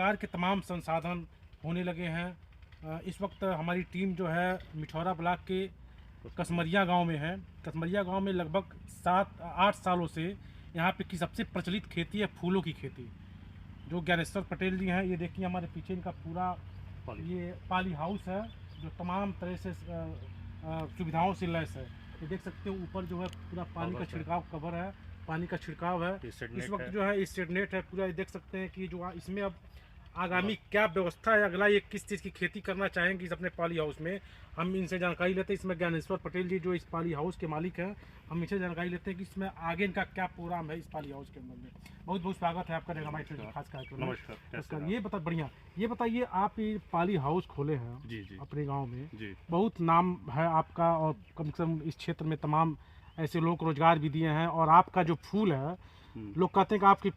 प्रकार के तमाम संसाधन होने लगे हैं। इस वक्त हमारी टीम जो है मिठौरा ब्लॉक के कसमरिया गांव में है। कसमरिया गांव में लगभग 7-8 सालों से यहाँ पे की सबसे प्रचलित खेती है फूलों की खेती। जो ज्ञानेश्वर पटेल जी हैं, ये देखिए हमारे पीछे इनका पूरा ये पाली हाउस है जो तमाम तरह से सुविधाओं से लैस है। ये देख सकते हो ऊपर जो है पूरा पानी का छिड़काव कवर है, पानी का छिड़काव है। इस वक्त जो है शेड नेट है पूरा। ये देख सकते हैं कि जो इसमें अब आगामी क्या व्यवस्था है, अगला ये किस चीज़ की खेती करना चाहेंगे इस अपने पाली हाउस में, हम इनसे जानकारी लेते हैं। इसमें ज्ञानेश्वर पटेल जी जो इस पाली हाउस के मालिक हैं, हम इनसे जानकारी लेते हैं कि इसमें आगे इनका क्या प्रोग्राम है इस पाली हाउस के अंदर में। बहुत बहुत स्वागत है आपका हमारे खास कार्यक्रम में। नमस्कार। ये बता बढ़िया, ये बताइए आप ये पाली हाउस खोले हैं जी अपने गाँव में, जी। बहुत नाम है आपका और कम से कम इस क्षेत्र में तमाम ऐसे लोगों को रोजगार भी दिए हैं। और आपका जो फूल है, लोग कहते हैं कि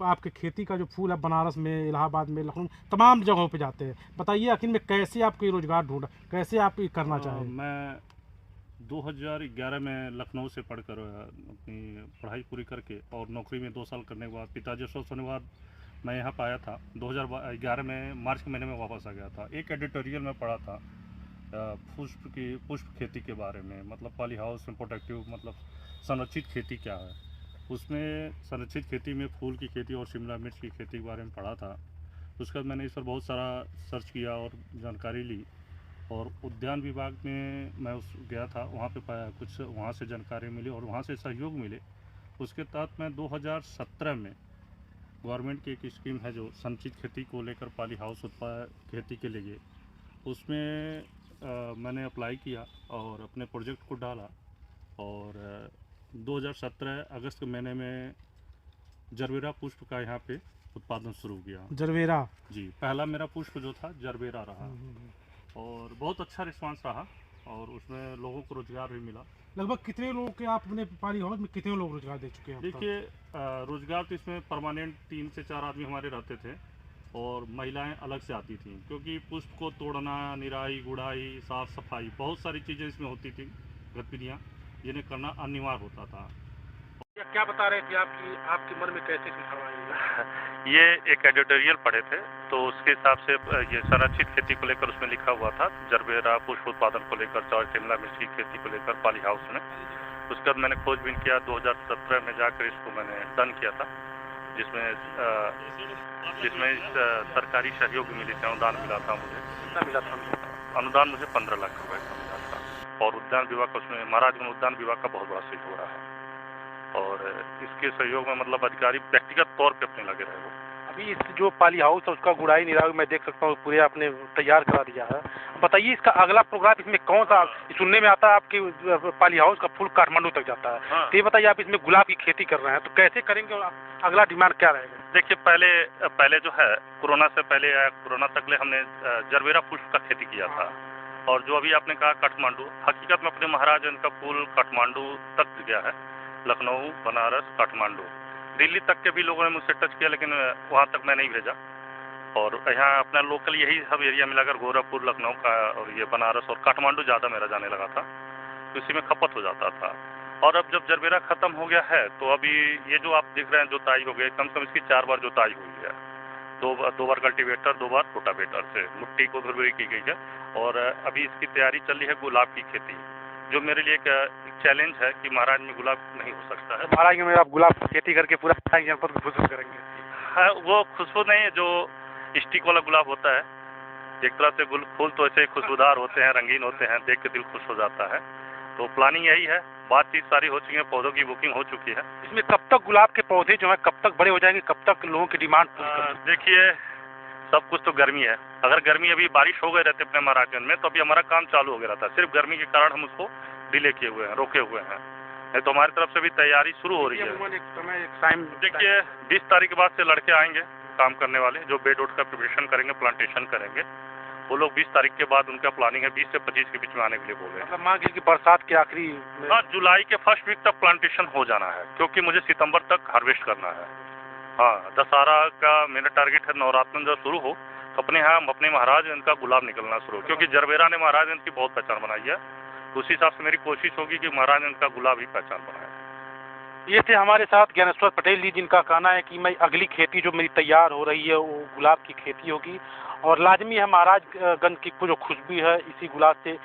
आपकी खेती का जो फूल है बनारस में, इलाहाबाद में, लखनऊ तमाम जगहों पे जाते हैं। बताइए आखिर में कैसे आप कोई रोजगार ढूंढा, कैसे आप ये करना चाहें? मैं 2011 में लखनऊ से पढ़कर अपनी पढ़ाई पूरी करके और नौकरी में 2 साल करने के बाद पिताजी स्वस्थ होने के बाद मैं यहाँ पर आया था। 2011 में मार्च के महीने में वापस आ गया था। एक एडिटोरियल में पढ़ा था पुष्प खेती के बारे में, मतलब पॉली हाउस में प्रोडक्टिव मतलब संरक्षित खेती क्या है। उसमें संरक्षित खेती में फूल की खेती और शिमला मिर्च की खेती के बारे में पढ़ा था। उसके बाद मैंने इस पर बहुत सारा सर्च किया और जानकारी ली, और उद्यान विभाग में मैं गया था, वहाँ पे पाया कुछ, वहाँ से जानकारी मिली और वहाँ से सहयोग मिले। उसके तहत मैं 2017 में गवर्नमेंट की एक स्कीम है जो संरक्षित खेती को लेकर पॉली हाउस उत्पाद खेती के लिए, उसमें मैंने अप्लाई किया और अपने प्रोजेक्ट को डाला। और 2017 अगस्त के महीने में जरबेरा पुष्प का यहाँ पे उत्पादन शुरू किया। जरबेरा जी, पहला मेरा पुष्प जो था जरबेरा रहा और बहुत अच्छा रिस्पांस रहा और उसमें लोगों को रोजगार भी मिला। लगभग कितने लोगों के आप अपने पाली हाउस में कितने लोग रोजगार दे चुके हैं? देखिए, रोजगार तो इसमें परमानेंट 3 से 4 आदमी हमारे रहते थे और महिलाएं अलग से आती थीं, क्योंकि पुष्प को तोड़ना, निराई गुड़ाई, साफ सफाई, बहुत सारी चीज़ें इसमें होती थी, गतिविधियाँ जिन्हें करना अनिवार्य होता था। क्या बता रहे थे आपकी मन में कैसे करवाई? ये एक एडिटोरियल पढ़े थे, तो उसके हिसाब से ये संरक्षित खेती को लेकर उसमें लिखा हुआ था, जरबेरा पुष्प उत्पादन को लेकर और शिमला मिर्च की खेती को लेकर पॉली हाउस में। उसके बाद मैंने खोजबीन किया, 2017 में जाकर इसको मैंने डन किया था, जिसमें सरकारी सहयोग मिले थे, अनुदान मिला था मुझे। कितना मिला था? अनुदान मुझे 15 लाख रुपए का मिला था। और उद्यान विभाग का, उसमें महाराजगंज उद्यान विभाग का बहुत बड़ा सहयोग हो रहा है और इसके सहयोग में मतलब अधिकारी व्यक्तिगत तौर पे अपने लगे रहे। वो अभी इस जो पाली हाउस है उसका गुड़ाई निराई मैं देख सकता हूँ पूरे आपने तैयार करा दिया है। बताइए इसका अगला प्रोग्राम इसमें कौन सा? सुनने में आता है आपकी पाली हाउस का फूल काठमांडू तक जाता है। हाँ। तो ये बताइए आप इसमें गुलाब की खेती कर रहे हैं तो कैसे करेंगे और अगला डिमांड क्या रहेगा? देखिए, पहले जो है कोरोना से पहले या कोरोना तक हमने जरबेरा पुष्प का खेती किया था। और जो अभी आपने कहा काठमांडू, हकीकत में अपने महाराजगंज का फूल काठमांडू तक गया है, लखनऊ, बनारस, काठमांडू, दिल्ली तक के भी लोगों ने मुझसे टच किया, लेकिन वहाँ तक मैं नहीं भेजा। और यहाँ अपना लोकल यही सब एरिया मिलाकर गोरखपुर, लखनऊ का और ये बनारस और काठमांडू ज़्यादा मेरा जाने लगा था, तो इसी में खपत हो जाता था। और अब जब जरबेरा ख़त्म हो गया है तो अभी ये जो आप देख रहे हैं जोताई हो गई, कम से कम इसकी 4 बार जोताई हुई है, 2 बार कल्टीवेटर, 2 बार रोटावेटर से मिट्टी को धुलबुरी की गई है। और अभी इसकी तैयारी चल रही है गुलाब की खेती, जो मेरे लिए एक चैलेंज है कि महाराज में गुलाब नहीं हो सकता है। महाराज में आप गुलाब की खेती करके पूरा जनपद को खुशबू करेंगे? हाँ, वो खुशबू नहीं है जो स्टिक वाला गुलाब होता है। एक तरह से फूल तो ऐसे खुशबूदार होते हैं, रंगीन होते हैं, देख के दिल खुश हो जाता है। तो प्लानिंग यही है, बातचीत सारी हो चुकी है, पौधों की बुकिंग हो चुकी है। इसमें कब तक गुलाब के पौधे जो है कब तक बड़े हो जाएंगे, कब तक लोगों की डिमांड? देखिए, सब कुछ तो गर्मी है। अगर गर्मी, अभी बारिश हो गए रहते अपने महाराजगंज में तो अभी हमारा काम चालू हो गया रहता। सिर्फ गर्मी के कारण हम उसको डिले किए हुए हैं, रोके हुए हैं। नहीं तो हमारी तरफ से भी तैयारी शुरू हो रही है। देखिए, 20 तारीख के बाद से लड़के आएंगे काम करने वाले, जो बेड उड का प्रिपरेशन करेंगे, प्लांटेशन करेंगे। वो लोग 20 तारीख के बाद उनका प्लानिंग है 20 से 25 के बीच में आने के लिए बोले। मतलब मान लीजिए कि बरसात के आखिरी, हाँ, जुलाई के फर्स्ट वीक तक प्लांटेशन हो जाना है, क्योंकि मुझे सितंबर तक हार्वेस्ट करना है। हाँ, दशहरा का मेरा टारगेट है, नवरात्र जब शुरू हो तो अपने यहाँ अपने महाराजगंज का गुलाब निकलना शुरू हो, क्योंकि जरबेरा ने महाराजगंज की बहुत पहचान बनाई है। उसी हिसाब से मेरी कोशिश होगी कि महाराजगंज का गुलाब ही पहचान बनाए। ये थे हमारे साथ ज्ञानेश्वर पटेल जी, जिनका कहना है कि मैं अगली खेती जो मेरी तैयार हो रही है वो गुलाब की खेती होगी और लाजमी है महाराजगंज की जो खुशबू है इसी गुलाब से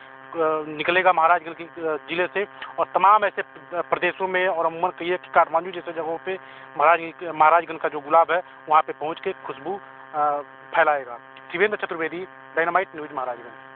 निकलेगा महाराजगंज की ज़िले से और तमाम ऐसे प्रदेशों में और अमूमन कहिए कि काठमांडू जैसे जगहों पे महाराजगंज का जो गुलाब है वहाँ पे पहुँच के खुशबू फैलाएगा। Shivendra Chaturvedi, Dynamite News, Maharajganj.